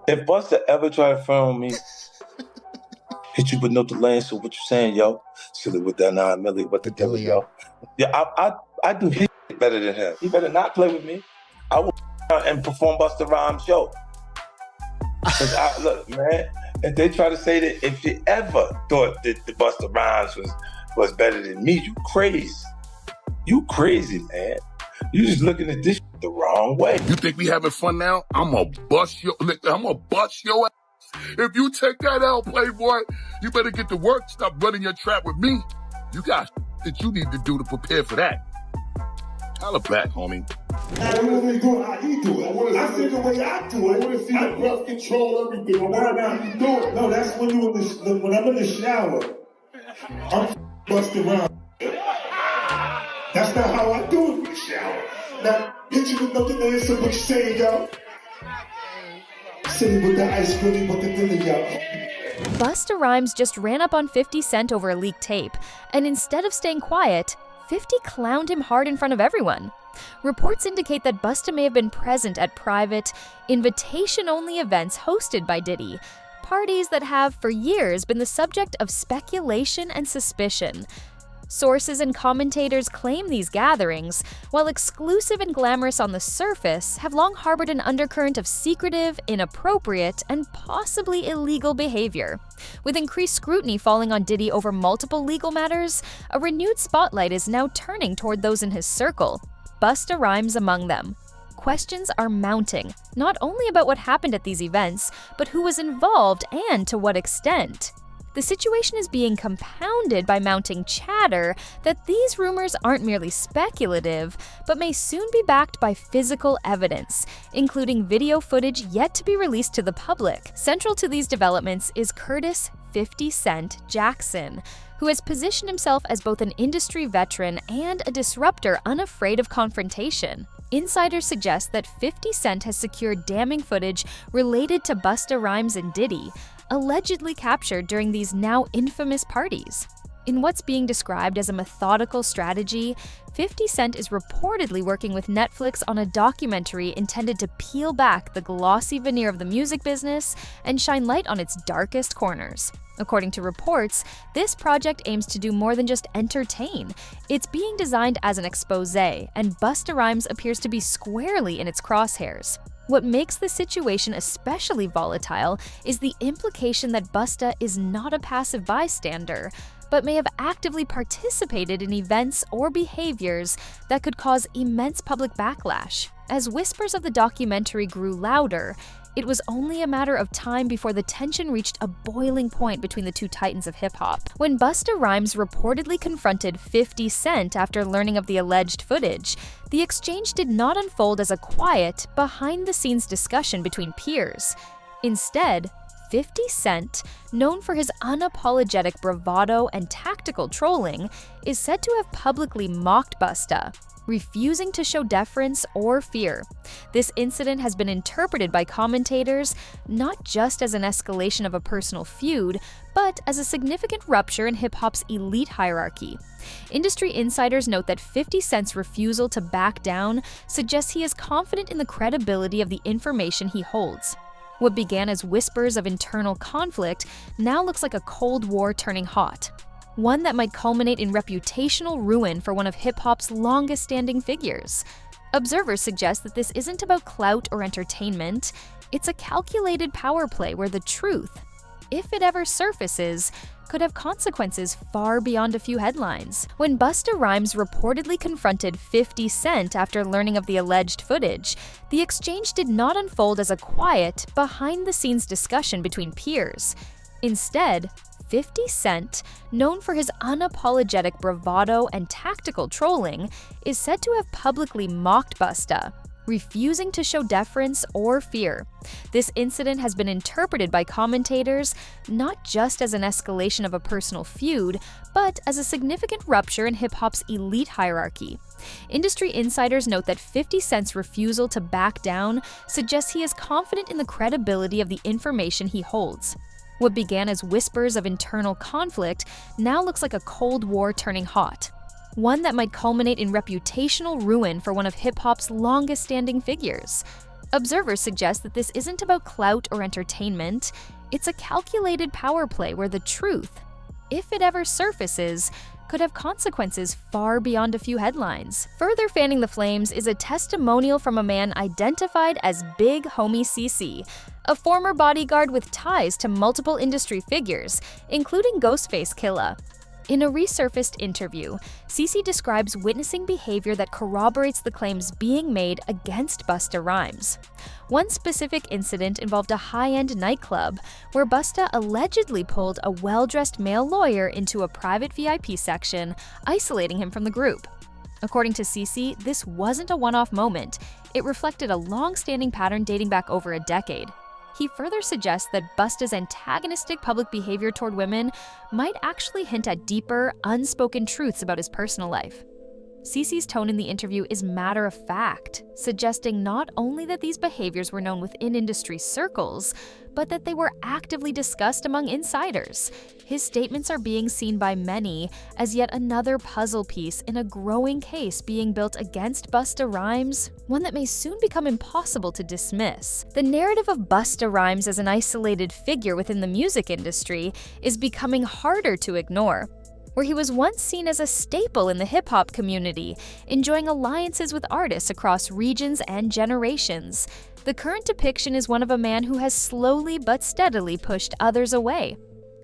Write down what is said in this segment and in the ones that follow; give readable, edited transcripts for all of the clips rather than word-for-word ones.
If Buster ever try to front on me, hit you with no delay. So what you saying, yo? Silly with that 9 milli, what the deal, Dealio. yo? Yeah, I do his better than him. He better not play with me. I will and perform Busta Rhymes show. Cause look, man, if they try to say that if you ever thought that the Busta Rhymes was better than me, you crazy. You crazy, man. You just looking at this the wrong way. You think we having fun now? I'm gonna bust your ass. If you take that out, Playboy, you better get to work. Stop running your trap with me. You got that you need to do to prepare for that. Holla back, homie. I don't want to do it how he do it. I see the way I do it. I want to see the breath control everything. I want to know how you do it. No, that's when when I'm in the shower, I'm busting around. That's not how I do it in the shower. Now, hit you with nothing to answer what you saying, yo. Sitting with the ice cream, with the dinner, yo. Busta Rhymes just ran up on 50 Cent over a leaked tape, and instead of staying quiet, 50 clowned him hard in front of everyone. Reports indicate that Busta may have been present at private, invitation-only events hosted by Diddy, parties that have, for years, been the subject of speculation and suspicion. Sources and commentators claim these gatherings, while exclusive and glamorous on the surface, have long harbored an undercurrent of secretive, inappropriate, and possibly illegal behavior. With increased scrutiny falling on Diddy over multiple legal matters, a renewed spotlight is now turning toward those in his circle, Busta Rhymes among them. Questions are mounting, not only about what happened at these events, but who was involved and to what extent. The situation is being compounded by mounting chatter that these rumors aren't merely speculative, but may soon be backed by physical evidence, including video footage yet to be released to the public. Central to these developments is Curtis 50 Cent Jackson, who has positioned himself as both an industry veteran and a disruptor unafraid of confrontation. Insiders suggest that 50 Cent has secured damning footage related to Busta Rhymes and Diddy, allegedly captured during these now infamous parties. In what's being described as a methodical strategy, 50 Cent is reportedly working with Netflix on a documentary intended to peel back the glossy veneer of the music business and shine light on its darkest corners. According to reports, this project aims to do more than just entertain. It's being designed as an expose, and Busta Rhymes appears to be squarely in its crosshairs. What makes the situation especially volatile is the implication that Busta is not a passive bystander, but may have actively participated in events or behaviors that could cause immense public backlash. As whispers of the documentary grew louder, it was only a matter of time before the tension reached a boiling point between the two titans of hip-hop. When Busta Rhymes reportedly confronted 50 Cent after learning of the alleged footage, the exchange did not unfold as a quiet, behind-the-scenes discussion between peers. Instead, 50 Cent, known for his unapologetic bravado and tactical trolling, is said to have publicly mocked Busta, refusing to show deference or fear. This incident has been interpreted by commentators not just as an escalation of a personal feud, but as a significant rupture in hip-hop's elite hierarchy. Industry insiders note that 50 Cent's refusal to back down suggests he is confident in the credibility of the information he holds. What began as whispers of internal conflict now looks like a Cold War turning hot, one that might culminate in reputational ruin for one of hip-hop's longest-standing figures. Observers suggest that this isn't about clout or entertainment, it's a calculated power play where the truth, if it ever surfaces, could have consequences far beyond a few headlines. When Busta Rhymes reportedly confronted 50 Cent after learning of the alleged footage, the exchange did not unfold as a quiet, behind-the-scenes discussion between peers. Instead, 50 Cent, known for his unapologetic bravado and tactical trolling, is said to have publicly mocked Busta, refusing to show deference or fear. This incident has been interpreted by commentators not just as an escalation of a personal feud, but as a significant rupture in hip-hop's elite hierarchy. Industry insiders note that 50 Cent's refusal to back down suggests he is confident in the credibility of the information he holds. What began as whispers of internal conflict now looks like a Cold War turning hot, one that might culminate in reputational ruin for one of hip-hop's longest-standing figures. Observers suggest that this isn't about clout or entertainment, it's a calculated power play where the truth, if it ever surfaces, could have consequences far beyond a few headlines. Further fanning the flames is a testimonial from a man identified as Big Homie CC, a former bodyguard with ties to multiple industry figures, including Ghostface Killah. In a resurfaced interview, CC describes witnessing behavior that corroborates the claims being made against Busta Rhymes. One specific incident involved a high-end nightclub where Busta allegedly pulled a well-dressed male lawyer into a private VIP section, isolating him from the group. According to CC, this wasn't a one-off moment. It reflected a long-standing pattern dating back over a decade. He further suggests that Busta's antagonistic public behavior toward women might actually hint at deeper, unspoken truths about his personal life. CC's tone in the interview is matter-of-fact, suggesting not only that these behaviors were known within industry circles, but that they were actively discussed among insiders. His statements are being seen by many as yet another puzzle piece in a growing case being built against Busta Rhymes, one that may soon become impossible to dismiss. The narrative of Busta Rhymes as an isolated figure within the music industry is becoming harder to ignore. Where he was once seen as a staple in the hip-hop community, enjoying alliances with artists across regions and generations, the current depiction is one of a man who has slowly but steadily pushed others away.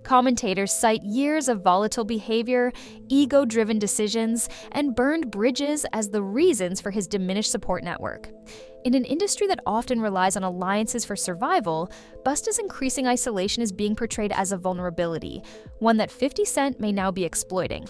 Commentators cite years of volatile behavior, ego-driven decisions, and burned bridges as the reasons for his diminished support network. In an industry that often relies on alliances for survival, Busta's increasing isolation is being portrayed as a vulnerability, one that 50 Cent may now be exploiting.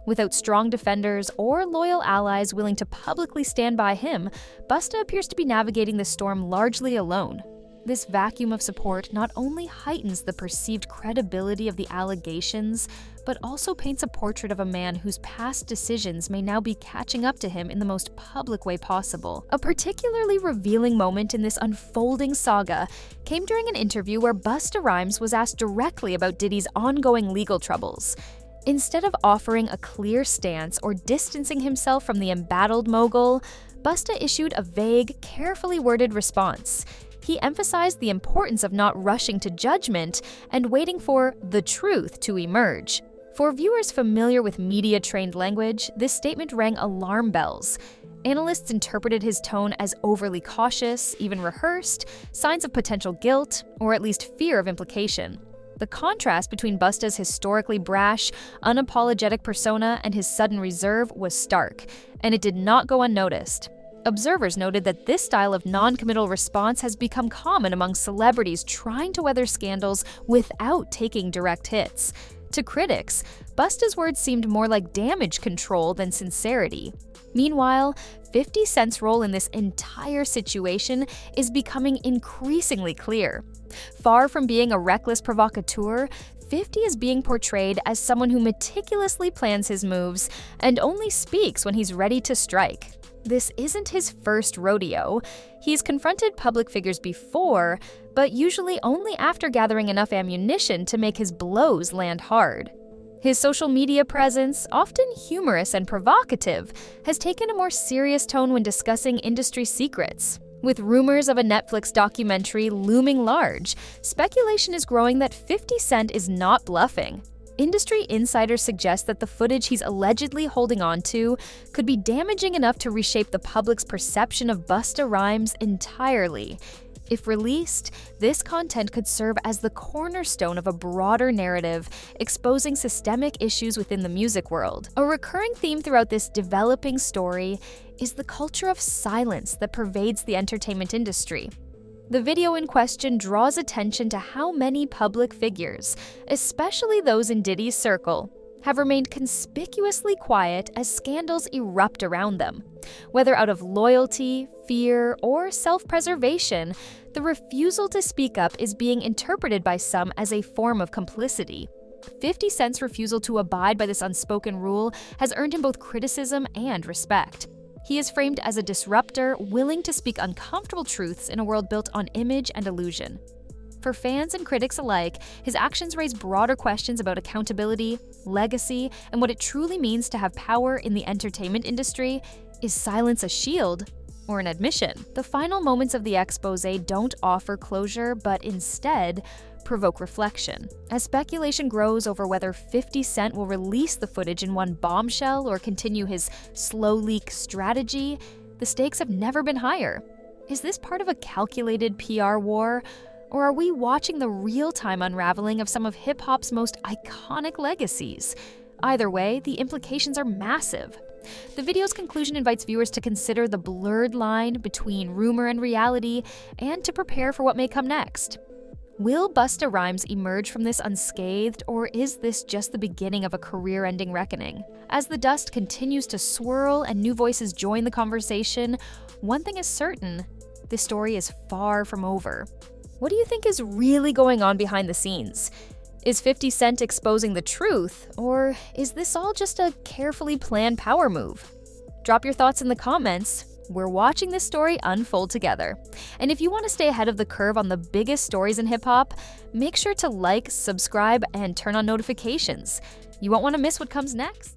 Without strong defenders or loyal allies willing to publicly stand by him, Busta appears to be navigating the storm largely alone. This vacuum of support not only heightens the perceived credibility of the allegations, but also paints a portrait of a man whose past decisions may now be catching up to him in the most public way possible. A particularly revealing moment in this unfolding saga came during an interview where Busta Rhymes was asked directly about Diddy's ongoing legal troubles. Instead of offering a clear stance or distancing himself from the embattled mogul, Busta issued a vague, carefully worded response. He emphasized the importance of not rushing to judgment and waiting for the truth to emerge. For viewers familiar with media-trained language, this statement rang alarm bells. Analysts interpreted his tone as overly cautious, even rehearsed, signs of potential guilt, or at least fear of implication. The contrast between Busta's historically brash, unapologetic persona and his sudden reserve was stark, and it did not go unnoticed. Observers noted that this style of non-committal response has become common among celebrities trying to weather scandals without taking direct hits. To critics, Busta's words seemed more like damage control than sincerity. Meanwhile, 50 Cent's role in this entire situation is becoming increasingly clear. Far from being a reckless provocateur, 50 is being portrayed as someone who meticulously plans his moves and only speaks when he's ready to strike. This isn't his first rodeo. He's confronted public figures before, but usually only after gathering enough ammunition to make his blows land hard. His social media presence, often humorous and provocative, has taken a more serious tone when discussing industry secrets. With rumors of a Netflix documentary looming large, speculation is growing that 50 Cent is not bluffing. Industry insiders suggest that the footage he's allegedly holding on to could be damaging enough to reshape the public's perception of Busta Rhymes entirely. If released, this content could serve as the cornerstone of a broader narrative exposing systemic issues within the music world. A recurring theme throughout this developing story is the culture of silence that pervades the entertainment industry. The video in question draws attention to how many public figures, especially those in Diddy's circle, have remained conspicuously quiet as scandals erupt around them. Whether out of loyalty, fear, or self-preservation, the refusal to speak up is being interpreted by some as a form of complicity. 50 Cent's refusal to abide by this unspoken rule has earned him both criticism and respect. He is framed as a disruptor willing to speak uncomfortable truths in a world built on image and illusion. For fans and critics alike, his actions raise broader questions about accountability, legacy, and what it truly means to have power in the entertainment industry. Is silence a shield or an admission. The final moments of the expose don't offer closure, but instead provoke reflection. As speculation grows over whether 50 Cent will release the footage in one bombshell or continue his slow leak strategy, the stakes have never been higher. Is this part of a calculated PR war? Or are we watching the real-time unraveling of some of hip-hop's most iconic legacies? Either way, the implications are massive. The video's conclusion invites viewers to consider the blurred line between rumor and reality and to prepare for what may come next. Will Busta Rhymes emerge from this unscathed, or is this just the beginning of a career-ending reckoning? As the dust continues to swirl and new voices join the conversation, one thing is certain: this story is far from over. What do you think is really going on behind the scenes? Is 50 Cent exposing the truth, or is this all just a carefully planned power move? Drop your thoughts in the comments. We're watching this story unfold together. And if you want to stay ahead of the curve on the biggest stories in hip-hop, make sure to like, subscribe, and turn on notifications. You won't want to miss what comes next.